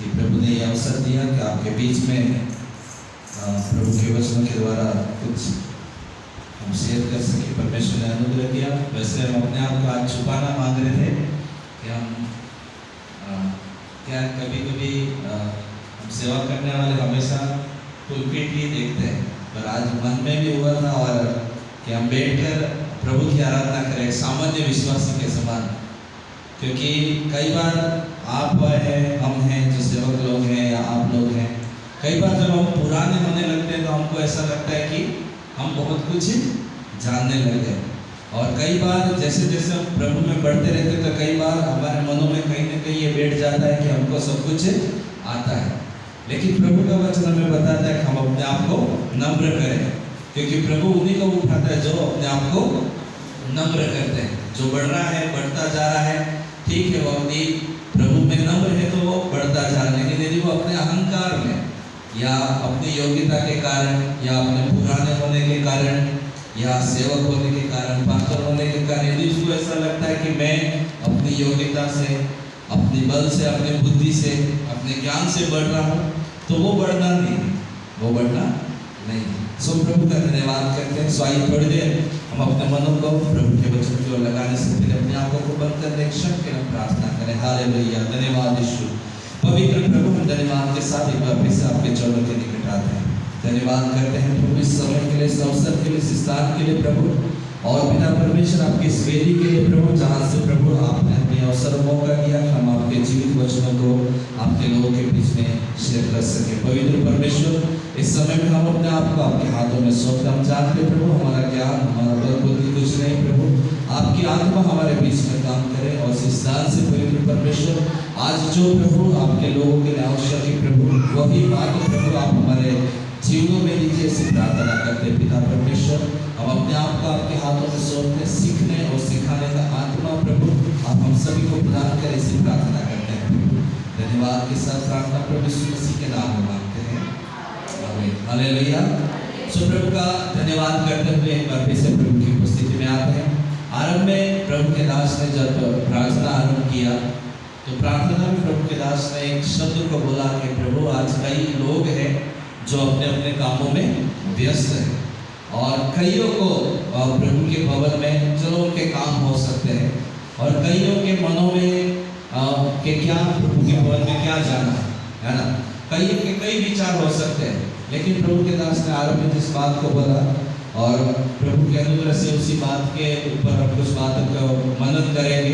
कि प्रभु ने यह अवसर दिया कि आपके बीच में प्रभु के वचनों के द्वारा कुछ हम शेयर कर सके। परमेश्वर ने अनुग्रह किया। वैसे हम अपने आप को आज छुपाना मांग रहे थे कि हम क्या कभी कभी हम सेवा करने वाले हमेशा पुलपिट ही देखते हैं, पर आज मन में भी हुआ था और कि हम बैठकर प्रभु की आराधना करें सामान्य विश्वासी के समान। क्योंकि कई बार आप हैं, हम हैं जो सेवक लोग हैं या आप लोग हैं, कई बार जब हम पुराने होने लगते हैं तो हमको ऐसा लगता है कि हम बहुत कुछ जानने लग गए। और कई बार जैसे जैसे हम प्रभु में बढ़ते रहते तो कई बार हमारे मनों में कहीं ना कहीं ये बैठ जाता है कि हमको सब कुछ आता है। लेकिन प्रभु का वचन हमें बताता है कि हम अपने आप को नम्र करें, क्योंकि प्रभु उन्हीं को उठाता है जो अपने आप को नम्र करते हैं। जो बढ़ रहा है, बढ़ता जा रहा है, ठीक है, वो अपनी प्रभु में नम्र है तो वो बढ़ता जा रहा है। लेकिन यदि वो अपने अहंकार में या अपनी योग्यता के कारण या अपने पुराने होने के कारण या सेवक होने के कारण, पास्टर होने के कारण, यदि उसको ऐसा लगता है कि मैं अपनी योग्यता से, अपनी बल से, अपनी बुद्धि से, अपने ज्ञान से बढ़ रहा हूँ, तो वो बढ़ना नहीं, वो बढ़ना नहीं। सो प्रभु का धन्यवाद करते हैं। सो आइए थोड़ी देर हम अपने मनों को प्रभु के वचन की ओर लगाने से पहले अपने आंखों को बंद करने क्षण के लिए प्रार्थना करें। हालेलुया, धन्यवाद यीशु। पवित्र प्रभु, हम धन्यवाद के साथ एक बार फिर से आपके चरणों के निकट आते हैं। धन्यवाद करते हैं प्रभु इस समय के लिए, इस अवसर के लिए, इस स्थान के लिए प्रभु, और पिता परमेश्वर आपकी इस वेदी के लिए प्रभु, जहाँ से प्रभु आपने अपने अवसर मौका दिया हम आपके जीवित वचनों को आपके लोगों के बीच में शेयर कर सके। पवित्र परमेश्वर, इस समय में हम अपने आप को आपके हाथों में सौंपते। हम जानते प्रभु हमारा ज्ञान, हमारा बल बुद्धि कुछ नहीं प्रभु, आपकी आत्मा हमारे बीच में काम करे। और इस स्थान से पवित्र परमेश्वर, आज जो प्रभु आपके लोगों के लिए आवश्यक है प्रभु, वही बात प्रभु आप हमारे जीवनों में लीजिए, ऐसी प्रार्थना करते पिता परमेश्वर। हम अपने आप को आपके हाथों में सौंपते, सीखने और सिखाने का आत्मा प्रभु आप हम सभी को प्रदान करें, ऐसी प्रार्थना करते हैं। धन्यवाद के साथ प्रार्थना प्रभु यीशु मसीह के नाम में मांगते हैं, आमीन। हालेलुया। सो प्रभु का धन्यवाद करते हुए एक बार फिर से प्रभु की उपस्थिति में आते हैं। आरंभ में प्रभु के दास ने जब प्रार्थना आरंभ किया तो प्रार्थना में प्रभु के दास ने एक शब्द को बोला कि प्रभु आज कई लोग हैं जो अपने अपने कामों में व्यस्त हैं, और कईयों को प्रभु के भवन में चलो उनके काम हो सकते हैं, और कईयों के मनों में कि क्या प्रभु के भवन में क्या जाना है ना, कईयों के कई विचार हो सकते हैं। लेकिन प्रभु के दास ने आरंभ में जिस बात को बोला, और प्रभु के अनुग्रह से उसी बात के ऊपर हम कुछ बातों को मनन करेंगे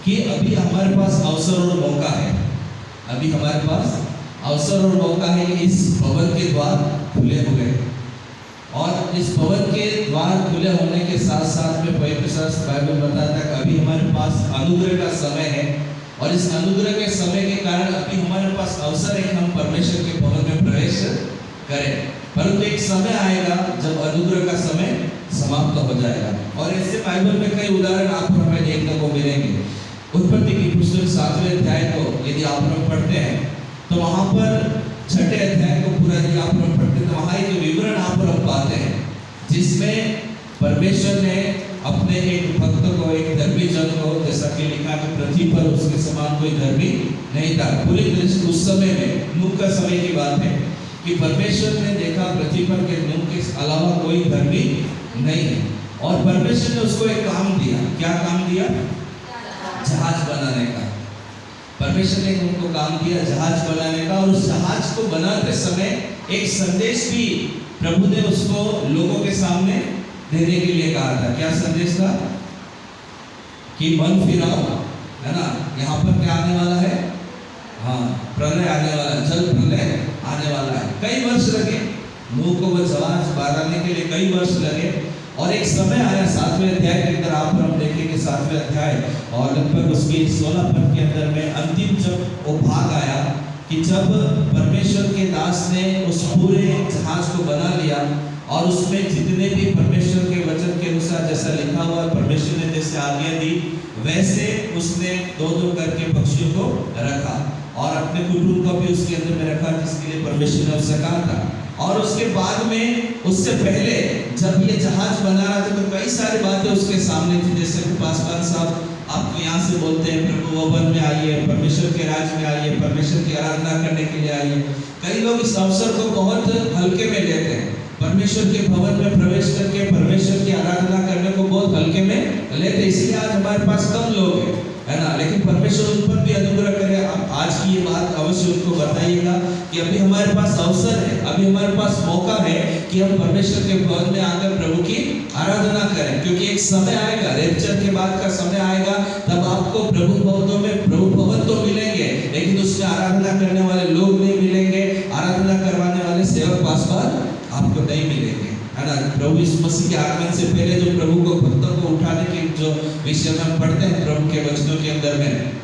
कि अभी हमारे पास अवसर और मौका है। अभी हमारे पास अवसर और मौका है कि इस भवन के द्वार खुले हुए हैं, और इस भवन के द्वार खुले होने के साथ साथ में पवित्र शास्त्र बाइबल बताता है कि अभी हमारे पास अनुग्रह का समय है, और इस अनुग्रह के समय के कारण अभी हमारे पास अवसर है कि हम परमेश्वर के भवन में प्रवेश करें। परंतु एक समय आएगा जब अनुग्रह का समय समाप्त हो जाएगा, और ऐसे बाइबल में कई उदाहरण आपको हमें देखने को मिलेंगे। उत्पत्ति की पुस्तक 7वें अध्याय को यदि आप लोग पढ़ते हैं तो वहाँ पर 6ठे अध्याय को पूरा यदि आप लोग पढ़ते हैं तो वहाँ एक विवरण आप लोग पाते हैं, जिसमें परमेश्वर ने अपने एक भक्त को, एक धर्मी जन को, जैसा कि लिखा कि पृथ्वी पर उसके समान कोई धर्मी नहीं था। पूरी दृष्टि उस समय में, नूह का समय की बात है, कि परमेश्वर ने देखा पृथ्वी पर के नूह के अलावा कोई धर्मी नहीं है, और परमेश्वर ने उसको एक काम दिया। क्या काम दिया? जहाज बनाने का। परमेश्वर ने उनको काम दिया जहाज बनाने का, और उस जहाज को बनाते समय एक संदेश भी प्रभु ने उसको लोगों के सामने देने के लिए कहा था। क्या संदेश था? कि मन फिराओ, है ना, यहाँ पर क्या आने वाला है? हाँ, प्रलय आने वाला है, जल प्रलय आने वाला है। कई वर्ष लगे नूह को वो जहाज बनाने के लिए, कई वर्ष लगे, और एक समय आया 7वें अध्याय के अंदर आप हम देखेंगे 7वें अध्याय और लगभग उसके 16 पद के अंदर में अंतिम जब वो भाग आया कि जब परमेश्वर के दास ने उस पूरे जहाज को बना लिया, और उसमें जितने भी परमेश्वर के वचन के अनुसार जैसा लिखा हुआ परमेश्वर ने जैसे आज्ञा दी, वैसे उसने 2-2 करके पक्षियों को रखा, और अपने कुटुंब को भी उसके अंदर में रखा, जिसके लिए परमेश्वर ने उसे कहा था। और उसके बाद में, उससे पहले जब ये जहाज बना रहा था तो कई सारी बातें उसके सामने थी, जैसे कि पासवान साहब आपको यहाँ से बोलते हैं प्रभु भवन में आइए, परमेश्वर के राज्य में आइए, परमेश्वर की आराधना करने के लिए आइए। कई लोग इस अवसर को बहुत हल्के में लेते हैं। परमेश्वर के भवन में प्रवेश करके परमेश्वर की आराधना करने को बहुत हल्के में लेते, इसलिए आज हमारे पास कम लोग हैं, है ना। लेकिन परमेश्वर उन पर भी अनुग्रह करे। आप आज की ये बात अवश्य उनको बताइएगा कि अभी हमारे पास अवसर है, अभी हमारे पास मौका है कि हम परमेश्वर के भवन में आकर प्रभु की आराधना करें, क्योंकि एक समय आएगा, रैप्चर के बाद का समय आएगा, तब आपको प्रभु भवनों में प्रभु भवन तो मिलेंगे, लेकिन उसमें आराधना करने वाले लोग नहीं मिलेंगे, आराधना करवाने वाले सेवक पासवान आपको नहीं मिलेंगे, है ना। प्रभु यीशु मसीह के आगमन से पहले जो प्रभु को भक्तों को उठाने के जो विषय में हम पढ़ते हैं प्रभु के वचनों के अंदर में,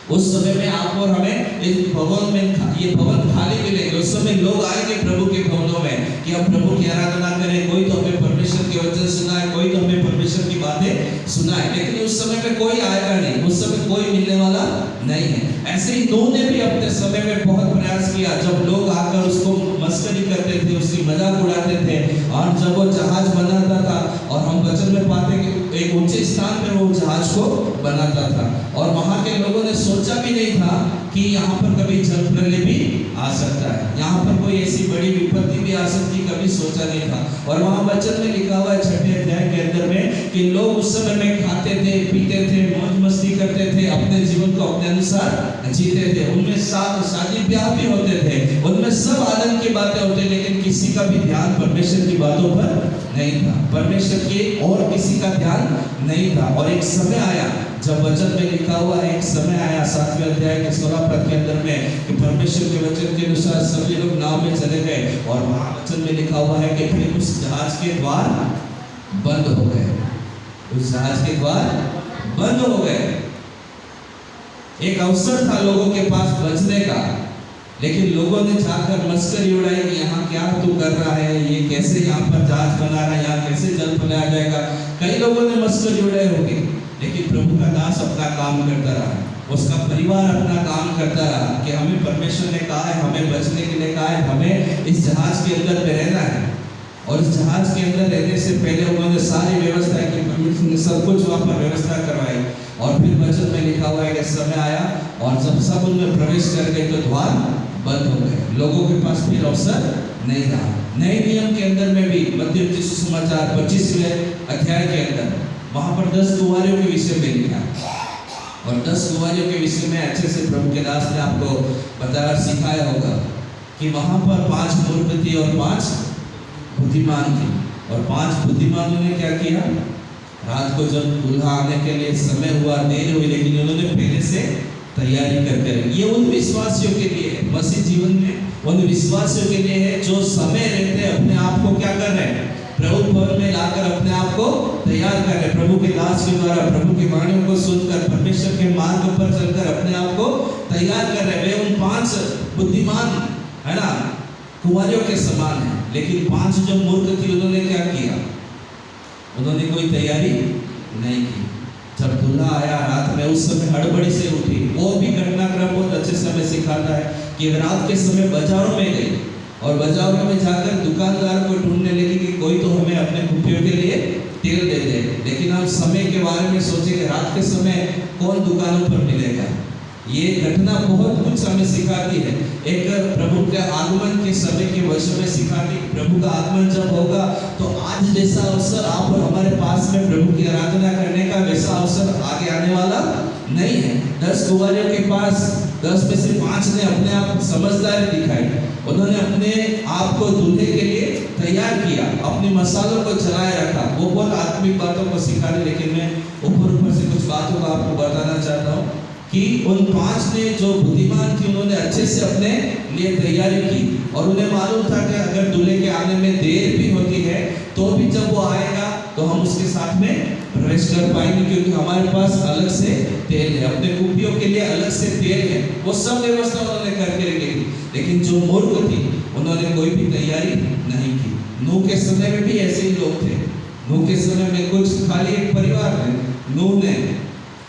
उस समय में आप और हमें इस भवन में ये भवन खाली मिलेंगे। उस समय लोग आएंगे प्रभु के भवनों में कि हम प्रभु की आराधना करें, कोई तो हमें परमेश्वर के वचन सुनाए, कोई तो हमें परमेश्वर की बातें सुनाए, लेकिन उस समय में कोई आएगा नहीं, उस समय कोई मिलने वाला नहीं है। ऐसे ही नूह ने भी अपने समय में बहुत प्रयास किया, जब लोग आकर उसको मस्करी करते थे, उसकी मजाक उड़ाते थे, और जब वो जहाज बनाता था, और हम वचन में पाते कि एक ऊंचे स्थान पर वो जहाज को बनाता था, और वहां के लोगों ने सोचा भी नहीं था कि यहाँ पर कभी जल प्रलय भी आ सकता है, यहाँ पर कोई ऐसी बड़ी विपत्ति भी आ सकती, कभी सोचा नहीं था। और वहाँ वचन में लिखा हुआ है 6 अध्याय के अंदर में कि लोग उस समय में खाते थे, पीते थे, मौज मस्ती करते थे, अपने जीवन को अपने अनुसार जीते थे, उनमें शादी ब्याह भी होते थे, उनमें सब आनंद की बातें होती, लेकिन किसी का भी ध्यान परमेश्वर की बातों पर नहीं था, परमेश्वर के और किसी का ध्यान नहीं था। और एक समय आया, जब वचन में लिखा हुआ है, एक समय आया 7वें अध्याय के 16 पद के अंदर में कि परमेश्वर के वचन के अनुसार सभी लोग नाव में चले गए, और वहां वचन में लिखा हुआ है कि फिर उस जहाज के द्वार बंद हो गए, उस जहाज के द्वार बंद हो गए। एक अवसर था लोगों के पास बचने का, लेकिन लोगों ने जाकर मस्करी उड़ाई कि यहाँ क्या तू कर रहा है, ये कैसे यहाँ पर जहाज बना रहा है, यहाँ कैसे जल बनाया जाएगा। कई लोगों ने मस्करी उड़ाई होगी, लेकिन प्रभु का दास अपना काम करता रहा, उसका परिवार अपना काम करता रहा कि हमें परमेश्वर ने कहा है, हमें बचने के लिए कहा है, हमें इस जहाज के अंदर में रहना है। और इस जहाज के अंदर रहने से पहले उन्होंने सारी व्यवस्था की, परमेश्वर ने सब कुछ वहाँ पर व्यवस्था करवाई। और फिर वचन में लिखा हुआ है कि समय आया, और जब सब उनमें प्रवेश कर गए तो द्वार बंद हो गए, लोगों के पास फिर अवसर नहीं रहा। नए नियम के अंदर में भी मत्ती सुसमाचार 25वें अध्याय के अंदर वहाँ पर 10 कुंवारियों के विषय में लिखा, और 10 कुंवारियों के विषय में अच्छे से प्रभु के दास ने आपको बताया, सिखाया होगा कि वहाँ पर 5 मूर्ख थी और 5 बुद्धिमान थी। और 5 बुद्धिमानों ने क्या किया, रात को जब दूल्हा आने के लिए समय हुआ, देर हुई, लेकिन उन्होंने पहले से तैयारी करके रखी। ये उन विश्वासियों के लिए है, मसीह जीवन में उन विश्वासियों के लिए है जो समय रहते अपने आप को क्या कर रहे हैं, प्रभु भवन में लाकर अपने आप को तैयार कर रहे, प्रभु के दास के द्वारा प्रभु की वाणियों को सुनकर परमेश्वर के मार्ग पर चलकर अपने आप को तैयार कर रहे। वे उन 5 बुद्धिमान, है ना, कुंवारियों के समान है। लेकिन 5 जो मूर्ख थी, उन्होंने क्या किया, उन्होंने कोई तैयारी नहीं की। जब दूल्हा आया रात में, उस समय हड़बड़ी से उठी। वो भी घटनाक्रम बहुत अच्छे से हमें सिखाता है कि रात के समय बाजारों में गई, और बाजारों में जाकर दुकानदार को ढूंढने लगी कि कोई तो हमें अपने कुटियों के लिए तेल दे दे। लेकिन आप समय के बारे में सोचेंगे, रात के समय कौन दुकानों पर मिलेगा। ये घटना बहुत कुछ हमें सिखाती है। एक प्रभु के आगमन के समय के वर्षों में सिखाती, प्रभु का आगमन जब होगा तो आज जैसा अवसर आप और हमारे पास में प्रभु की आराधना करने का वैसा अवसर आगे आने वाला नहीं है। 10 कुंवारियों के पास 10 में से 5 ने अपने आप समझदारी दिखाई, उन्होंने अपने आप को दूल्हे के लिए तैयार किया, अपने मसालों को जलाए रखा। वो बहुत आत्मिक बातों को सिखा रहे, लेकिन मैं ऊपर से कुछ बातों को आपको बताना चाहता हूँ कि उन 5 ने जो बुद्धिमान थी, उन्होंने अच्छे से अपने लिए तैयारी की, और उन्हें मालूम था कि अगर दूल्हे के आने में देर भी होती है तो भी जब वो आएगा तो हम उसके साथ में प्रवेश कर पाएंगे, क्योंकि हमारे पास अलग से तेल है, अपने कुपियों के लिए अलग से तेल है। वो सब व्यवस्था उन्होंने करके रखी थी। लेकिन जो मूर्ख थी, उन्होंने कोई भी तैयारी नहीं की। नूह के समय में भी ऐसे ही लोग थे। नूह के समय में कुछ खाली एक परिवार है, नूह ने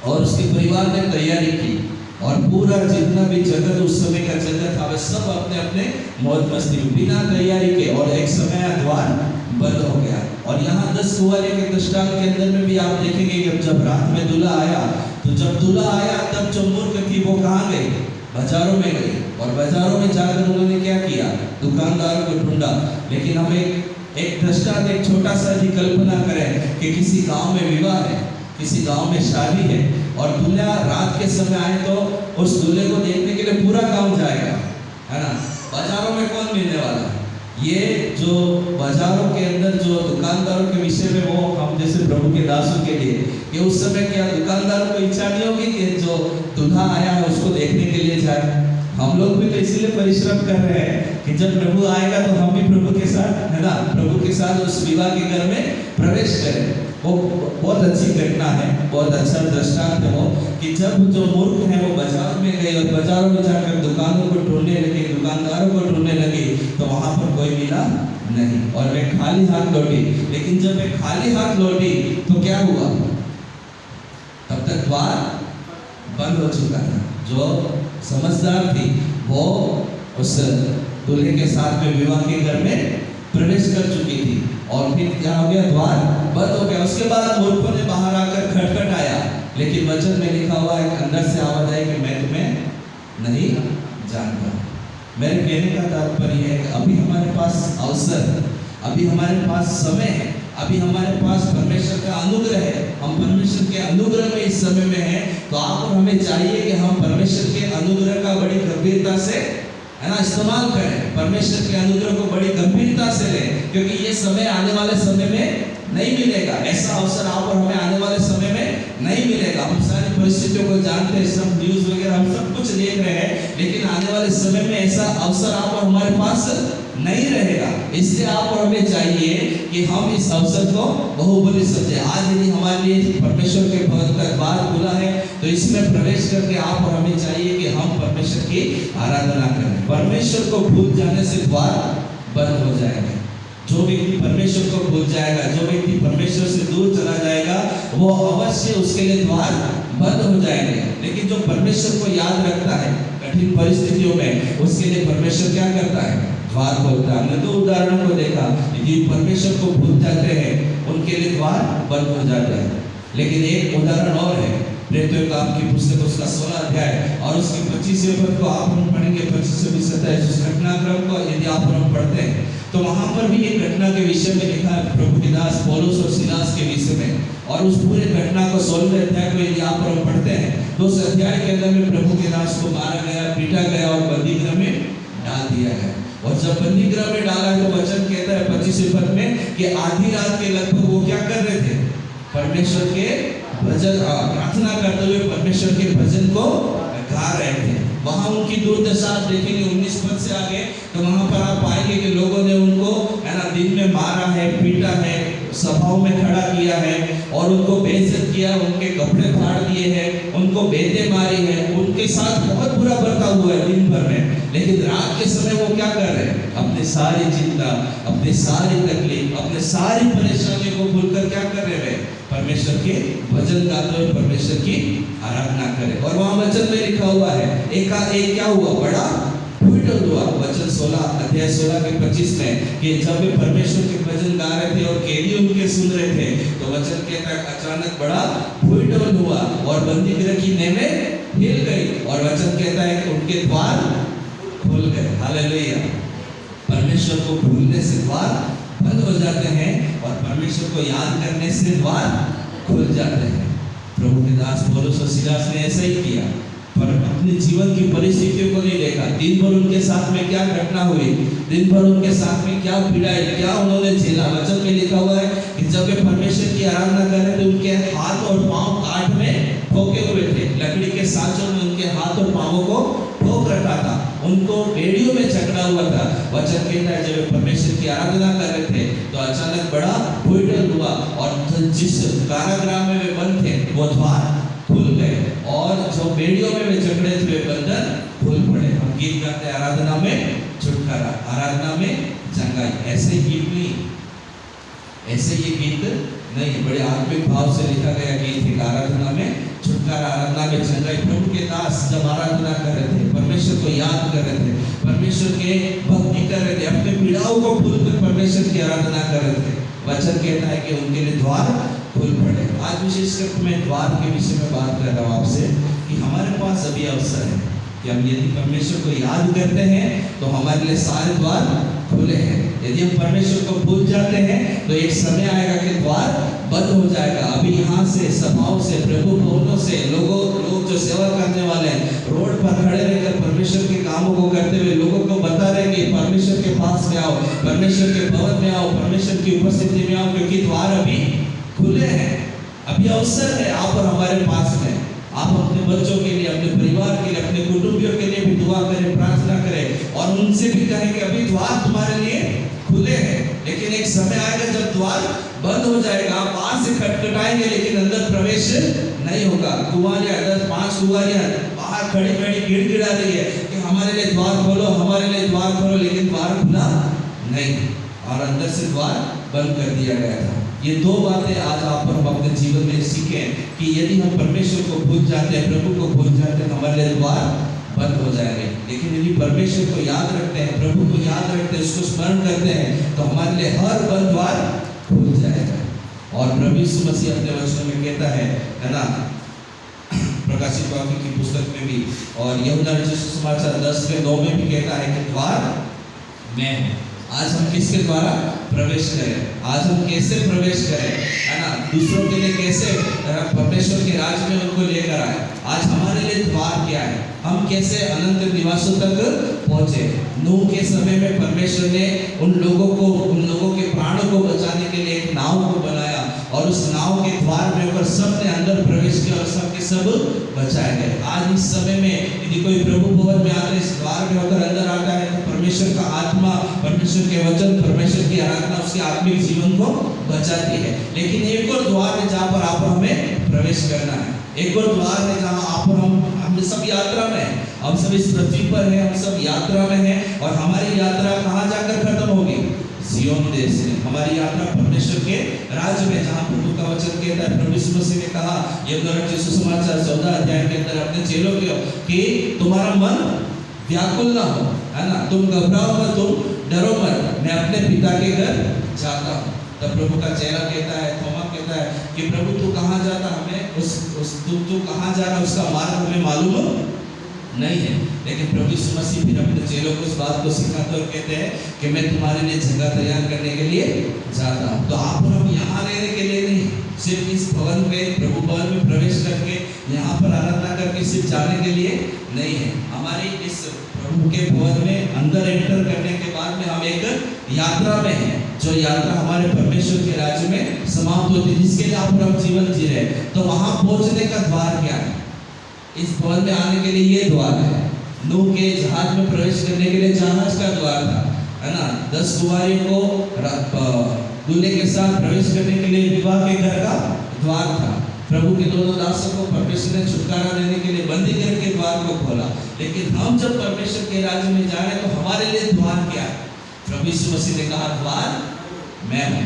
और उसके परिवार ने तैयारी की, और पूरा जितना भी जगत उस समय का जगत था, वे सब अपने अपने मौज मस्ती बिना तैयारी के, और एक समय द्वार बंद हो गया। और यहाँ 10 कुंवारियों के दृष्टांत के अंदर में भी आप देखेंगे कि जब रात में दूल्हा आया तो जब दूल्हा आया तब जो मूर्ख थी वो कहाँ गई? बाजारों में गई, और बाजारों में जाकर उन्होंने क्या किया? दुकानदारों को ढूंढा। लेकिन हम एक दृष्टांत, एक छोटा सा जी कल्पना करें कि किसी गांव में विवाह है, किसी गांव में शादी है, और दूल्हा रात के समय आए तो उस दूल्हे को देखने के लिए पूरा गांव जाएगा, है ना? बाजारों में कौन मिलने वाला है? ये जो बाजारों के अंदर जो दुकानदारों के विषय में, वो हम जैसे प्रभु के दासों के लिए, कि उस समय क्या दुकानदारों को इच्छा नहीं होगी कि जो दूल्हा आया है उसको देखने के लिए जाए? हम लोग भी तो इसीलिए परिश्रम कर रहे हैं कि जब प्रभु आएगा तो हम भी प्रभु के साथ, है ना, प्रभु के साथ उस विवाह के घर में प्रवेश करें। वो बहुत अच्छी घटना है, बहुत अच्छा दृष्टांत है वो, कि जब जो मूर्ख है वो बाजार में गए और बाजारों में जाकर दुकानों को ढूंढने लगे, दुकानदारों को ढूंढने लगे, तो वहां पर कोई मिला नहीं, और वे खाली हाथ लौटी। लेकिन जब वे खाली हाथ लौटी तो क्या हुआ? तब तक द्वार बंद हो चुका था। जो समझदार थी वो उस दूल्हे के साथ में विवाह के घर में प्रवेश कर चुकी थी, और फिर क्या हो गया? द्वार बंद हो गया। उसके बाद मूर्खों ने बाहर आकर खटखटाया, लेकिन वचन में लिखा हुआ है, अंदर से आवाज आई कि मैं तुम्हें नहीं जानता। मेरे कहने का तात्पर्य है कि अभी हमारे पास अवसर, अभी हमारे पास समय है, अभी हमारे पास परमेश्वर का अनुग्रह है, हम परमेश्वर के अनुग्रह में इस समय में हैं। तो आप और हमें चाहिए कि हम परमेश्वर के अनुग्रह का बड़ी गंभीरता से, है ना, इस्तेमाल करें, परमेश्वर के अनुग्रह को बड़ी गंभीरता से लें, क्योंकि ये समय आने वाले समय में नहीं मिलेगा। ऐसा अवसर आप और हमें आने वाले समय में नहीं मिलेगा। हम सारी परिस्थितियों को जानते हैं, सब न्यूज़ वगैरह हम सब कुछ देख रहे हैं, लेकिन आने वाले समय में ऐसा अवसर आप और हमारे पास नहीं रहेगा। इसलिए आप और हमें चाहिए कि हम इस अवसर को बहुमूल्य समझें। आज यदि हमारे लिए परमेश्वर के भवन का द्वार खुला है तो इसमें प्रवेश करके आप और हमें चाहिए कि हम परमेश्वर की आराधना करें। परमेश्वर को भूल जाने से द्वार बंद हो जाएगा। जो व्यक्ति परमेश्वर को भूल जाएगा, जो व्यक्ति परमेश्वर से दूर चला जाएगा, वो अवश्य उसके लिए द्वार बंद हो जाएंगे। लेकिन जो परमेश्वर को याद रखता है कठिन परिस्थितियों में, उसके लिए परमेश्वर क्या करता है? द्वार खोलता है। हमने दो उदाहरणों को देखा, यदि परमेश्वर को भूल जाते हैं उनके लिए द्वार बंद हो जाता है। लेकिन एक उदाहरण और है, प्रेरितों का आपकी पुस्तक उसका 16 अध्याय और उसके 25वें पद को आप हम पढ़ेंगे, 25 से 27 उस घटनाक्रम को यदि आप हम पढ़ते हैं तो वहां पर भी एक घटना के विषय में लिखा है, प्रभु के दास पौलुस और सीलास के विषय में। और उस पूरे घटना को 16वें अध्याय को यदि आप हम पढ़ते हैं तो उस अध्याय के अंदर में प्रभु के दास को मारा गया, पीटा गया और बंदीगृह में डाल दिया गया। और जब बंदीगृह में डाला तो वचन कहता है 25वें पद में कि आधी रात के लगभग वो क्या कर रहे थे? परमेश्वर के भजन प्रार्थना करते हुए परमेश्वर के भजन को गा रहे थे। वहां उनकी दुर्दशा आप देखेंगे 19 पद से आगे, तो वहां पर आप पाएंगे कि लोगों ने उनको, है ना, दिन में मारा है, पीटा है, सभाओं में खड़ा किया है और उनको बेइज्जत किया, उनके कपड़े फाड़ दिए हैं, उनको बेटे मारी है, उनके साथ बहुत बुरा बर्ताव हुआ है दिन भर में। लेकिन रात के समय वो क्या कर रहे हैं? अपनी सारी चिंता, अपनी सारी तकलीफ, अपने सारी परेशानियों को भूलकर क्या कर रहे हैं? परमेश्वर के भजन गाते हुए परमेश्वर की आराधना करें। और वहां वचन में लिखा हुआ है, एक क्या हुआ? बड़ा फूट हुआ। वचन 16 अध्याय 16 के 25 में कि जब वे परमेश्वर के भजन गा रहे थे और कैदी उनके सुन रहे थे, तो वचन कहता है अचानक बड़ा फूट हुआ और बंदीगृह की नेमें हिल गई और वचन कहता है कि उनके द्वार खुल गए। हालेलुया। परमेश्वर को भूलने से द्वार बंद हो जाते हैं और परमेश्वर को याद करने से द्वार खुल जाते हैं। प्रभु के दास पौलुस और सीलास ने ऐसा ही किया, पर अपने जीवन की परिस्थितियों को नहीं देखा। दिन भर उनके साथ में क्या घटना हुई, दिन भर उनके साथ में क्या पीड़ाई, क्या उन्होंने झेला। वचन में लिखा हुआ है कि जब वे परमेश्वर की आराधना कर रहे थे उनके हाथ और पांव काट में ठोके हुए थे, लकड़ी के सांचों में उनके हाथ और पांवों को ठोक रखा था, उनको बेड़ियों में जकड़ा हुआ था। वचन कहता है जब वे परमेश्वर की आराधना कर रहे थे तो अचानक बड़ा भूकंप हुआ और जिस कारागृह में वे बंद थे वो द्वार खुल गए और जो बेड़ियों में वे जकड़े थे बंधन खुल पड़े। हम गीत गाते हैं, आराधना में छुटकारा, आराधना में चंगाई। ऐसे गीत नहीं, ऐसे ये गीत नहीं, बड़े आत्मिक भाव से लिखा गया गीत है। आराधना में छुटकारा, आराधना में चंगाई। प्रभु के दास जब आराधना कर रहे थे, परमेश्वर को याद कर रहे थे, परमेश्वर के भक्ति कर रहे थे, अपने पीड़ाओं को भूलकर परमेश्वर की आराधना कर रहे थे, वचन कहता है कि उनके लिए द्वार खुल पड़े। आज विशेषकर मैं द्वार के विषय में बात कर रहा हूँ आपसे कि हमारे पास अभी अवसर है कि हम यदि परमेश्वर को याद करते हैं तो हमारे लिए सारे द्वार खुले हैं। यदि हम परमेश्वर को भूल जाते हैं तो एक समय आएगा कि द्वार बंद हो जाएगा। अभी यहाँ से सभाओं से, प्रभु भवनों से लोग जो सेवा करने वाले हैं, रोड पर खड़े रहकर परमेश्वर के कामों को करते हुए लोगों को बता रहे कि परमेश्वर के पास में आओ, परमेश्वर के भवन में आओ, परमेश्वर की उपस्थिति में आओ, क्योंकि द्वार अभी खुले हैं। अभी अवसर है आप और हमारे पास में। आप अपने बच्चों के लिए, अपने परिवार के लिए, अपने कुटुंबियों के लिए भी दुआ करें, प्रार्थना करें और उनसे भी कहें कि अभी द्वार तुम्हारे लिए खुले हैं। लेकिन एक समय आएगा जब द्वार बंद हो जाएगा। आप बाहर से खटखटाएंगे लेकिन अंदर प्रवेश नहीं होगा। कुंवारियां 10-5 कुंवारियां बाहर खड़ी खड़ी गिड़गिड़ा रही है कि हमारे लिए द्वार खोलो, हमारे लिए द्वार खोलो, लेकिन द्वार खुला नहीं और अंदर से द्वार बंद कर दिया गया था। ये दो बातें आज आप और हम अपने जीवन में सीखें कि यदि हम परमेश्वर को भूल जाते हैं, प्रभु को भूल जाते हैं, तो हमारे लिए द्वार बंद हो जाएंगे। लेकिन यदि परमेश्वर को याद रखते हैं, प्रभु को याद रखते हैं, उसको स्मरण करते हैं, तो हमारे लिए हर बंद द्वार खुल जाएगा। और प्रभु यीशु मसीह अपने वचनों में कहता है ना, प्रकाशित वाक्य की पुस्तक में भी और यूहन्ना रचित सुसमाचार 10:9 में भी कहता है कि द्वार मैं हूं। आज हम किसके द्वारा प्रवेश करें? आज हम कैसे प्रवेश करें, है ना? दूसरों के लिए कैसे परमेश्वर के राज्य में उनको लेकर आए? आज हमारे लिए द्वार क्या है? हम कैसे अनंत निवासों तक पहुंचे? नूह के समय में परमेश्वर ने उन लोगों के प्राणों को बचाने के लिए एक नाव को बनाया और उस नाव के द्वार में होकर सब ने अंदर प्रवेश किया और सब के सब बचाए गए। आज इस समय में यदि कोई प्रभु भवन में आता है, इस द्वार में होकर अंदर आता है, तो परमेश्वर का आत्मा, परमेश्वर के वचन, परमेश्वर की आराधना उसके आत्मिक जीवन को बचाती है। लेकिन एक और द्वार है जहाँ पर आप हमें प्रवेश करना है। एक और द्वार है जहाँ आप हम सब यात्रा में हैं। हम सब इस पृथ्वी पर हैं, हम सब यात्रा में हैं और हमारी यात्रा कहाँ जाकर खत्म होगी? सियोन देश में। हमारी यात्रा परमेश्वर के राज्य में, जहाँ प्रभु का वचन कहता है, प्रभु यीशु मसीह ने कहा यूहन्ना रचित सुसमाचार 14 अध्याय के अंदर अपने चेलों को कि तुम्हारा मन व्याकुल ना हो, है ना? तुम घबराओ मत, तुम डरो मत, मैं अपने पिता के घर जाता हूँ। तब प्रभु का चेला कहता है, थोमा कहता है कि प्रभु तू कहाँ जाता? हमें तू कहाँ जा रहा उसका मार्ग हमें मालूम नहीं है। लेकिन प्रभु यीशु मसीह फिर अपने चेलों को इस बात को सिखाते और कहते हैं कि मैं तुम्हारे लिए जगह तैयार करने के लिए जाता हूँ। तो आप और हम यहाँ रहने के लिए नहीं, सिर्फ इस भवन में, प्रभु भवन में प्रवेश करके यहाँ पर आराधना करके सिर्फ जाने के लिए नहीं है। हमारी इस प्रभु के भवन में अंदर एंटर करने के बाद में हम एक यात्रा में हैं, जो यात्रा हमारे परमेश्वर के राज्य में समाप्त होती है, जिसके लिए आप और हम जीवन जी रहे। तो वहाँ पहुँचने का द्वार क्या है? इस भवन में आने के लिए ये द्वार है। नूह के जहाज में प्रवेश करने के लिए जहाज का द्वार था, है ना? 10 कुंवारियों को दूल्हे के साथ प्रवेश करने के लिए विवाह के घर का द्वार था। प्रभु के दोनों दासों को परमेश्वर ने छुटकारा देने के लिए बंदी घर के द्वार को खोला। लेकिन हम जब परमेश्वर के राज्य में जा रहे हैं तो हमारे लिए द्वार क्या है? प्रभु यीशु मसीह ने कहा द्वार मैं हूँ।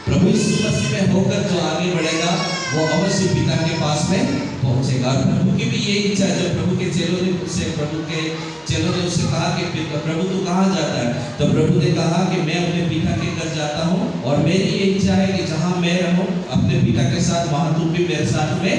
प्रभु यीशु मसीह में होकर जो आगे बढ़ेगा वो अवश्य पिता के पास में पहुंचेगा। और प्रभु की भी यही इच्छा है। जब प्रभु के चेलों ने उससे कहा कि प्रभु तू कहाँ जाता है? तो प्रभु ने कहा कि मैं अपने पिता के घर जाता हूँ और मेरी ये इच्छा है कि जहाँ मैं रहूँ अपने पिता के साथ, वहाँ तुम भी मेरे साथ में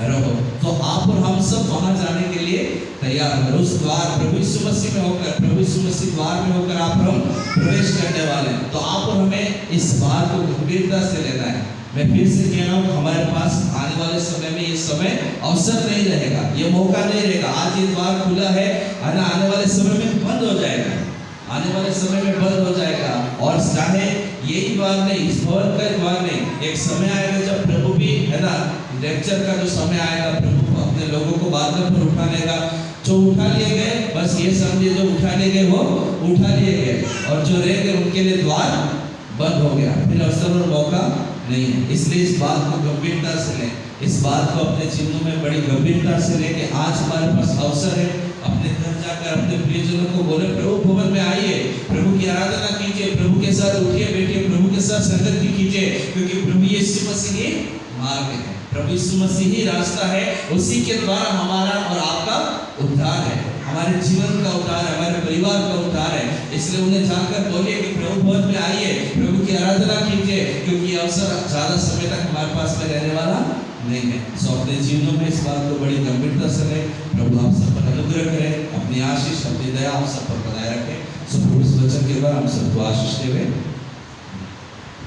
रहो। तो आप और हम सब वहाँ जाने के लिए तैयार हो। उस द्वार प्रभु यीशु मसीह में होकर, प्रभु यीशु मसीह द्वार में होकर आप हम प्रवेश करने वाले हैं। तो आप और हमें इस बात को गंभीरता से लेना है। मैं फिर से कह रहा हूँ, हमारे पास आने वाले समय में ये समय अवसर नहीं रहेगा, ये मौका नहीं रहेगा। आज ये द्वार खुला है, आने वाले समय में बंद हो जाएगा, आने वाले समय में बंद हो जाएगा। और चाहे यही द्वार नहीं, इस भवन का द्वार नहीं, एक समय आएगा जब प्रभु भी, है ना, लेक्चर का जो समय आएगा, प्रभु अपने लोगों को बादलों पर उठा लेगा। जो उठा लिए गए, बस ये समझिए जो उठा लिए गए वो उठा लिए गए, और जो रह गए उनके लिए द्वार बंद हो गया, फिर अवसर और मौका नहीं है। इसलिए इस बात को गंभीरता से लें, इस बात को अपने जीवन में बड़ी गंभीरता से लें कि आज हमारे पास अवसर है। अपने घर जाकर अपने प्रियजनों को बोले प्रभु भवन में आइए, प्रभु की आराधना कीजिए, प्रभु के साथ उठिए बैठिए, प्रभु के साथ संगति कीजिए, क्योंकि प्रभु यीशु मसीह ही मार्ग है, प्रभु यीशु मसीह ही रास्ता है। उसी के द्वारा हमारा और आपका उद्धार है, हमारे जीवन का उद्धार है, हमारे परिवार का उद्धार है। इसलिए उन्हें जाकर बोलिए कि प्रभु भवन संबंध में आइए, प्रभु की आराधना कीजिए, क्योंकि अवसर ज़्यादा समय तक हमारे पास में रहने वाला नहीं है। सो अपने जीवनों में इस बात को बड़ी गंभीरता से लें। प्रभु आप सब पर अनुग्रह करें, अपनी आशीष अपनी दया आप सब पर बनाए रखें। सो प्रभु इस वचन के द्वारा हम सबको आशीष देवे।